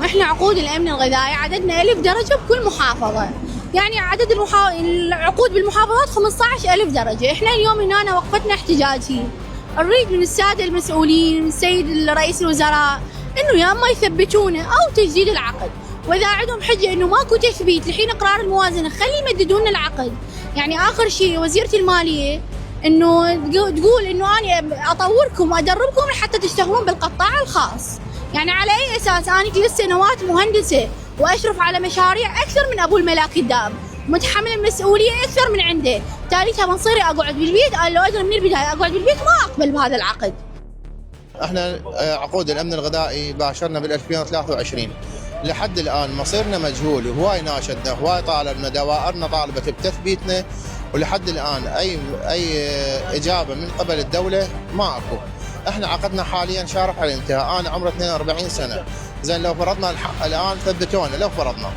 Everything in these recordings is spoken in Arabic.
احنا عقود الامن الغذائي عددنا 1000 درجه بكل محافظه، يعني عدد العقود بالمحافظات 15000 درجه. احنا اليوم هنا وقفتنا احتجاجيه، نريد من الساده المسؤولين، من السيد رئيس الوزراء، انه يا اما يثبتونه او تجديد العقد، واذا عندهم حجه انه ماكو تثبيت لحين اقرار الموازنه خلي يمددون العقد. يعني اخر شيء وزيره الماليه انه تقول انه انا اطوركم وادربكم حتى تشتغلون بالقطاع الخاص. يعني على اي اساس؟ انا 3 سنوات مهندسه واشرف على مشاريع اكثر من ابو الملاك الداب، متحمل المسؤوليه اكثر من عنده، ثالثها مصيري اقعد بالبيت. انا لو ادري من البدايه اقعد بالبيت ما اقبل بهذا العقد. احنا عقود الامن الغذائي باشرنا بال 2023 لحد الان مصيرنا مجهول، وهواي ناشدنا هواي طالبنا، دوائرنا طالبت بتثبيتنا، ولحد الان اي اجابه من قبل الدوله ما اكو. احنا عقدنا حاليا شارف على الانتهاء، انا عمري 42 سنه، زين لو فرضنا الان ثبتونا، لو فرضنا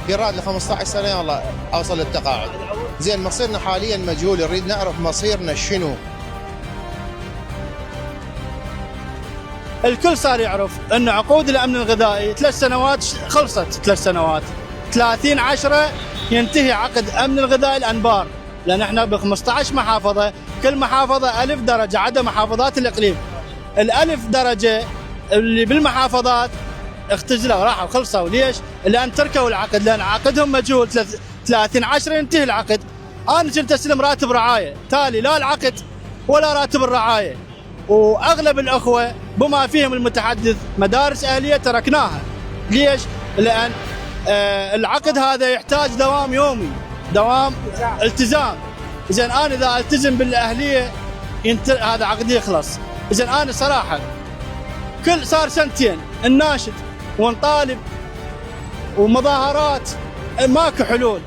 قراد ل 15 سنه يلا اوصل للتقاعد، زين مصيرنا حاليا مجهول، نريد نعرف مصيرنا شنو. الكل صار يعرف ان عقود الامن الغذائي 3 سنوات خلصت، 3 سنوات 30/10 ينتهي عقد امن الغذائي الانبار، لان احنا ب 15 محافظه، كل محافظه 1000 درجه عدا محافظات الاقليم. ال1000 درجه اللي بالمحافظات اختزلوا راحوا خلصوا. ليش؟ لان تركوا العقد، لان عقدهم مجهول. 30/10 ينتهي العقد. انا كنت استلم راتب رعايه، تالي لا العقد ولا راتب الرعايه. واغلب الاخوه بما فيهم المتحدث مدارس اهليه تركناها. ليش؟ لان العقد هذا يحتاج دوام يومي، دوام التزام. اذا انا اذا التزم بالاهليه هذا عقدي يخلص. اذا انا صراحه كل صار 2 سنين نناشد ونطالب ومظاهرات، ماكو حلول.